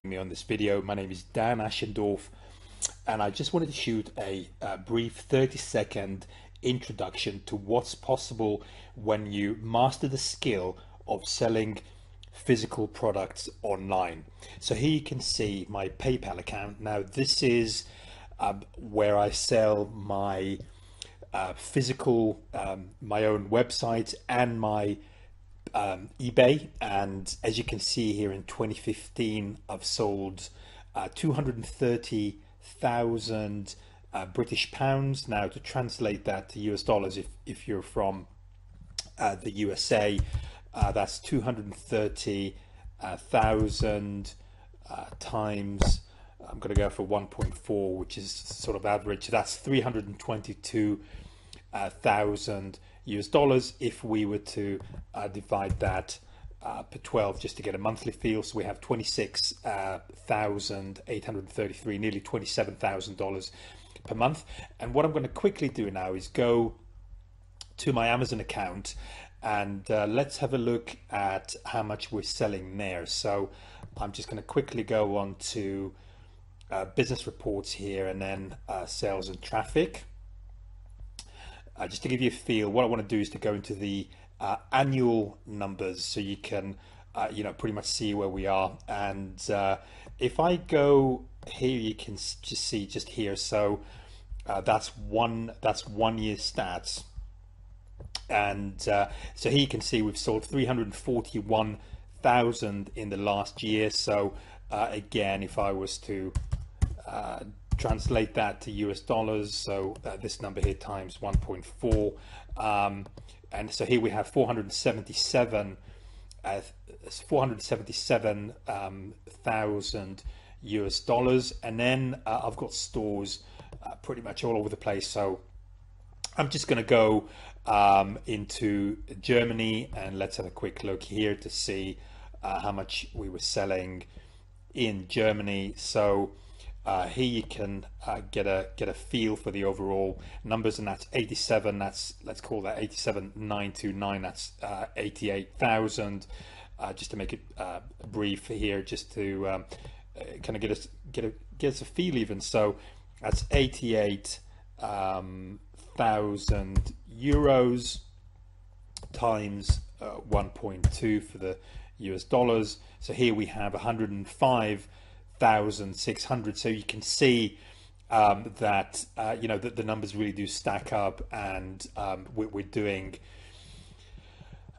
Me on this video. My name is Dan Ashendorf, and I just wanted to shoot a brief 30-second introduction to what's possible when you master the skill of selling physical products online. So here you can see my PayPal account. Now this is where I sell my physical, my own website and my eBay, and as you can see here in 2015 I've sold 230,000 British pounds. Now to translate that to US dollars, if you're from the USA, that's 230,000 times, I'm going to go for 1.4, which is sort of average. That's 322,000 US dollars if we were to divide that per 12 just to get a monthly feel. So we have 26,833, nearly $27,000 per month. And what I'm going to quickly do now is go to my Amazon account and let's have a look at how much we're selling there. So I'm just going to quickly go on to business reports here and then sales and traffic. Just to give you a feel, what I want to do is to go into the annual numbers so you can pretty much see where we are. And if I go here, you can just see just here, so that's one year stats. And so here you can see we've sold 341,000 in the last year. So again, if I was to translate that to US dollars, so this number here times 1.4, and so here we have 477,000 US dollars, and then I've got stores pretty much all over the place. So I'm just going to go into Germany, and let's have a quick look here to see how much we were selling in Germany. So here you can get a feel for the overall numbers, and that's 87. Let's call that 87,929. That's 88,000. Just to make it brief here, just to kind of get us a feel even. So that's 88,000 euros times 1.2 for the US dollars. So here we have 105,600. So you can see that that the numbers really do stack up, and we're doing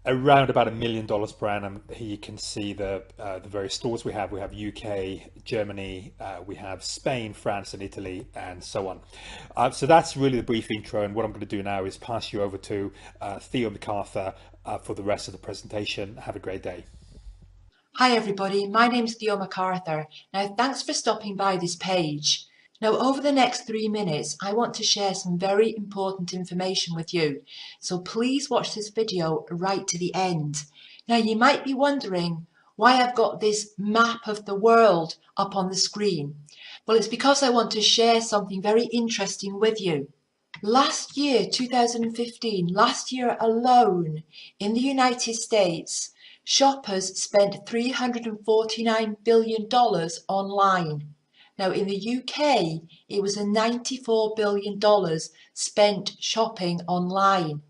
around about $1 million per annum. Here you can see the various stores we have. We have UK, Germany, we have Spain, France, and Italy, and so on. So that's really the brief intro, and what I'm going to do now is pass you over to Theo MacArthur for the rest of the presentation. Have a great day. Hi everybody, my name's Theo MacArthur. Now thanks for stopping by this page. Now over the next 3 minutes I want to share some very important information with you, so please watch this video right to the end. Now you might be wondering why I've got this map of the world up on the screen. Well, it's because I want to share something very interesting with you. Last year, 2015, last year alone in the United States, shoppers spent $349 billion online. Now in the UK, it was a $94 billion spent shopping online.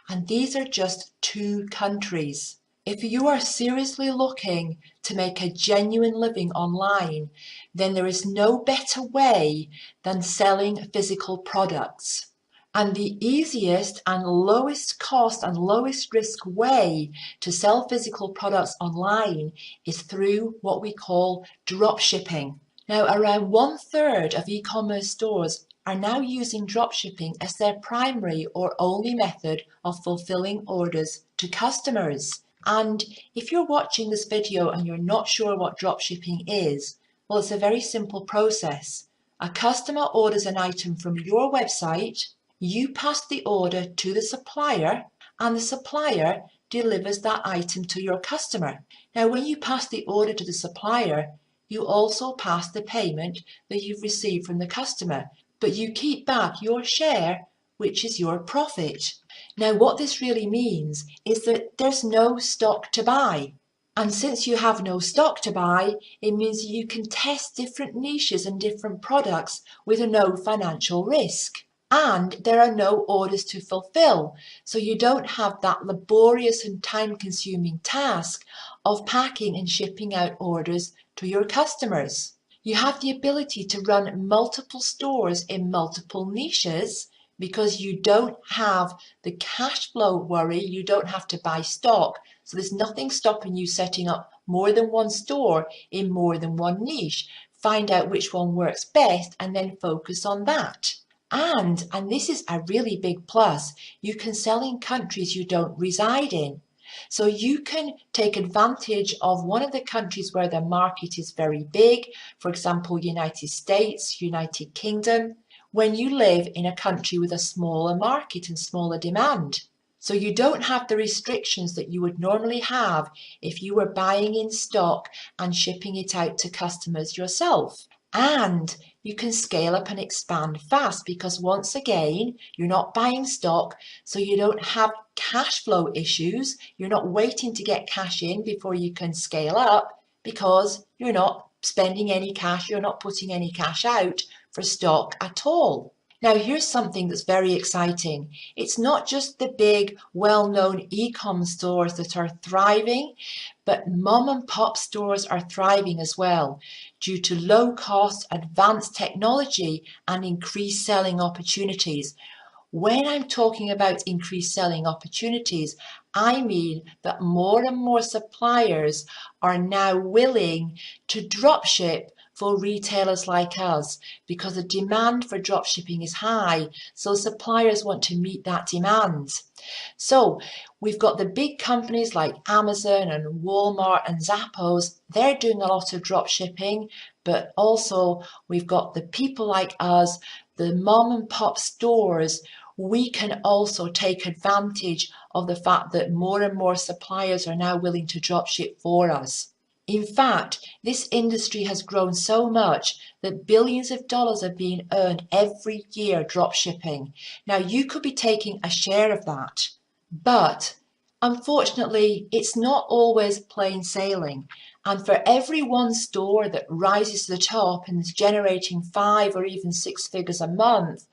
And these are just 2 countries. If you are seriously looking to make a genuine living online, then there is no better way than selling physical products. And the easiest and lowest cost and lowest risk way to sell physical products online is through what we call dropshipping. Now, around 1/3 of e-commerce stores are now using dropshipping as their primary or only method of fulfilling orders to customers. And if you're watching this video and you're not sure what dropshipping is, well, it's a very simple process. A customer orders an item from your website, you pass the order to the supplier, and the supplier delivers that item to your customer. Now, when you pass the order to the supplier, you also pass the payment that you've received from the customer, but you keep back your share, which is your profit. Now, what this really means is that there's no stock to buy. And since you have no stock to buy, it means you can test different niches and different products with no financial risk. And there are no orders to fulfill, so you don't have that laborious and time-consuming task of packing and shipping out orders to your customers. You have the ability to run multiple stores in multiple niches because you don't have the cash flow worry, you don't have to buy stock. So there's nothing stopping you setting up more than one store in more than one niche. Find out which one works best and then focus on that. And this is a really big plus, you can sell in countries you don't reside in. So you can take advantage of one of the countries where the market is very big, for example, United States, United Kingdom, when you live in a country with a smaller market and smaller demand. So you don't have the restrictions that you would normally have if you were buying in stock and shipping it out to customers yourself. And you can scale up and expand fast because once again, you're not buying stock, so you don't have cash flow issues. You're not waiting to get cash in before you can scale up because you're not spending any cash, you're not putting any cash out for stock at all. Now, here's something that's very exciting. It's not just the big, well-known e-com stores that are thriving, but mom and pop stores are thriving as well due to low cost, advanced technology and increased selling opportunities. When I'm talking about increased selling opportunities, I mean that more and more suppliers are now willing to dropship for retailers like us because the demand for dropshipping is high, so suppliers want to meet that demand. So we've got the big companies like Amazon and Walmart and Zappos, they're doing a lot of dropshipping, but also we've got the people like us, the mom and pop stores. We can also take advantage of the fact that more and more suppliers are now willing to dropship for us. In fact, this industry has grown so much that billions of dollars are being earned every year dropshipping. Now, you could be taking a share of that, but unfortunately, it's not always plain sailing. And for every one store that rises to the top and is generating 5 or even 6 figures a month,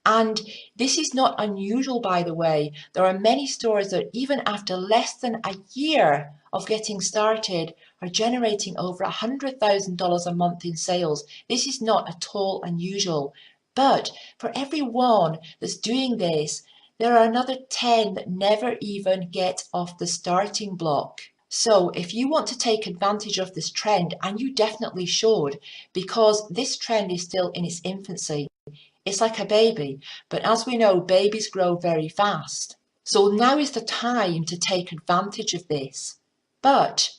and this is not unusual, by the way, there are many stores that even after less than a year of getting started are generating over $100,000 a month in sales. This is not at all unusual. But for every one that's doing this, there are another 10 that never even get off the starting block. So if you want to take advantage of this trend, and you definitely should, because this trend is still in its infancy. It's like a baby, but as we know, babies grow very fast. So now is the time to take advantage of this. But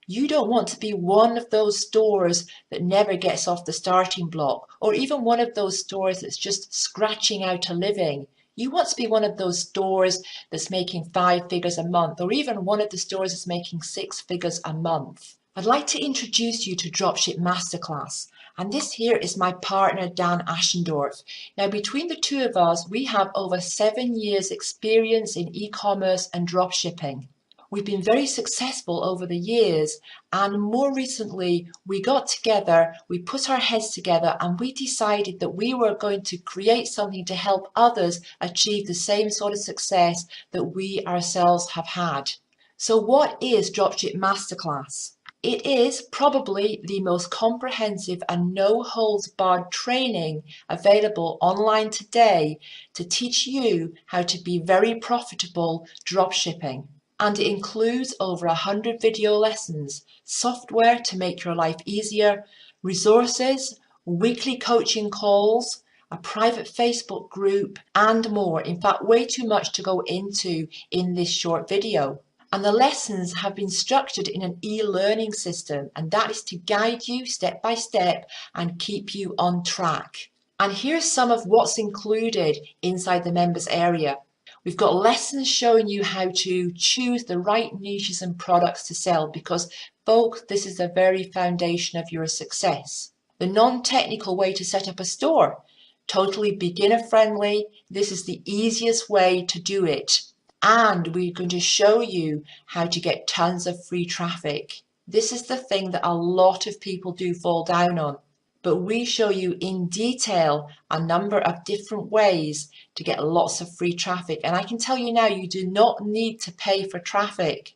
you don't want to be one of those stores that never gets off the starting block, or even one of those stores that's just scratching out a living. You want to be one of those stores that's making 5 figures a month, or even one of the stores that's making 6 figures a month. I'd like to introduce you to Dropship Masterclass. And this here is my partner, Dan Ashendorf. Now, between the two of us, we have over 7 years experience in e-commerce and dropshipping. We've been very successful over the years, and more recently we got together, we put our heads together, and we decided that we were going to create something to help others achieve the same sort of success that we ourselves have had. So what is Dropship Masterclass? It is probably the most comprehensive and no-holds-barred training available online today to teach you how to be very profitable dropshipping. And it includes over 100 video lessons, software to make your life easier, resources, weekly coaching calls, a private Facebook group, and more. In fact, way too much to go into in this short video. And the lessons have been structured in an e-learning system, and that is to guide you step by step and keep you on track. And here's some of what's included inside the members area. We've got lessons showing you how to choose the right niches and products to sell because, folks, this is the very foundation of your success. The non-technical way to set up a store, totally beginner friendly. This is the easiest way to do it. And we're going to show you how to get tons of free traffic. This is the thing that a lot of people do fall down on. But we show you in detail a number of different ways to get lots of free traffic. And I can tell you now, you do not need to pay for traffic.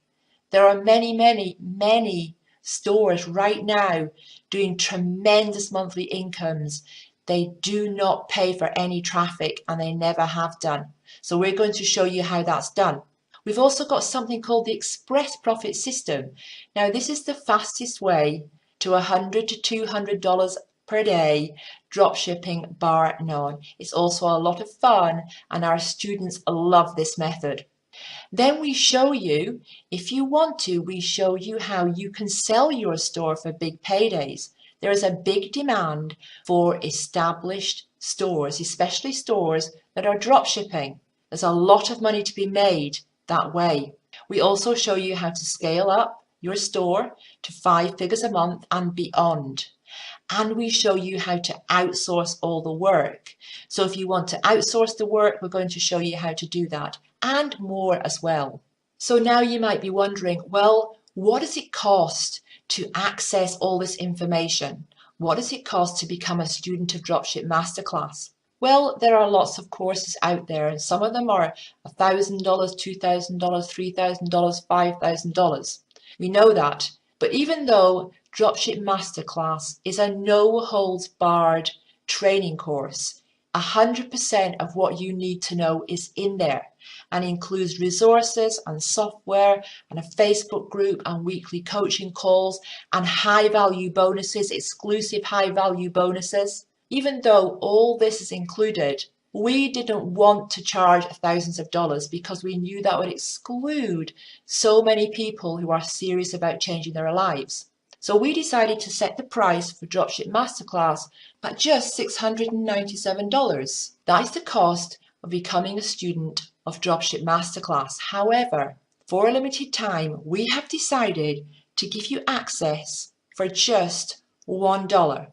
There are many stores right now doing tremendous monthly incomes. They do not pay for any traffic, and they never have done. So we're going to show you how that's done. We've also got something called the Express Profit System. Now, this is the fastest way to $100 to $200 per day dropshipping bar none. It's also a lot of fun, and our students love this method. Then we show you, if you want to, we show you how you can sell your store for big paydays. There is a big demand for established stores, especially stores that are dropshipping. There's a lot of money to be made that way. We also show you how to scale up your store to 5 figures a month and beyond. And we show you how to outsource all the work. So if you want to outsource the work, we're going to show you how to do that, and more as well. So now you might be wondering, well, what does it cost to access all this information? What does it cost to become a student of Dropship Masterclass? Well, there are lots of courses out there, and some of them are $1,000, $2,000, $3,000, $5,000. We know that. But even though Dropship Masterclass is a no-holds-barred training course, 100% of what you need to know is in there, and includes resources and software and a Facebook group and weekly coaching calls and high-value bonuses, exclusive high-value bonuses. Even though all this is included, we didn't want to charge thousands of dollars because we knew that would exclude so many people who are serious about changing their lives. So we decided to set the price for Dropship Masterclass at just $697. That is the cost of becoming a student of Dropship Masterclass. However, for a limited time, we have decided to give you access for just $1.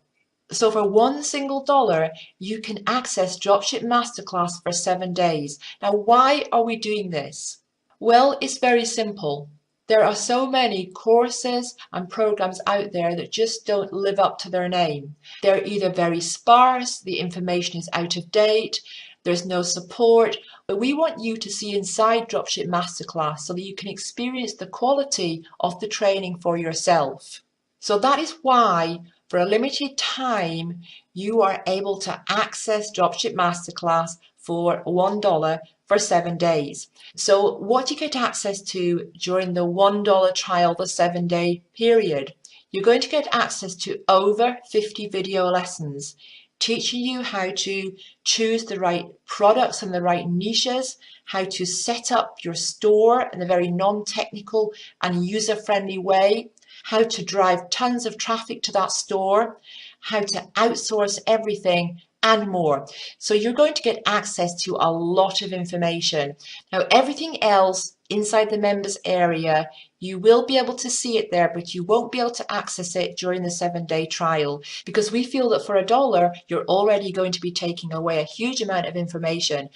So for one single dollar, you can access Dropship Masterclass for 7 days. Now, why are we doing this? Well, it's very simple. There are so many courses and programs out there that just don't live up to their name. They're either very sparse, the information is out of date, there's no support, but we want you to see inside Dropship Masterclass so that you can experience the quality of the training for yourself. So that is why, for a limited time, you are able to access Dropship Masterclass for $1 for 7 days. So what do you get access to during the $1 trial, the 7-day period? You're going to get access to over 50 video lessons teaching you how to choose the right products and the right niches, how to set up your store in a very non-technical and user-friendly way, how to drive tons of traffic to that store, how to outsource everything, and more. So you're going to get access to a lot of information. Now, everything else inside the members area, you will be able to see it there, but you won't be able to access it during the 7-day trial because we feel that for $1, you're already going to be taking away a huge amount of information.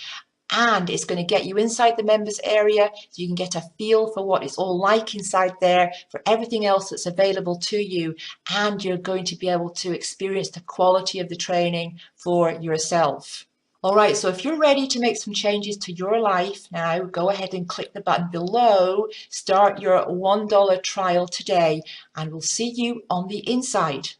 And it's going to get you inside the members area so you can get a feel for what it's all like inside there, for everything else that's available to you, and you're going to be able to experience the quality of the training for yourself. All right, so if you're ready to make some changes to your life now, go ahead and click the button below, start your $1 trial today, and we'll see you on the inside.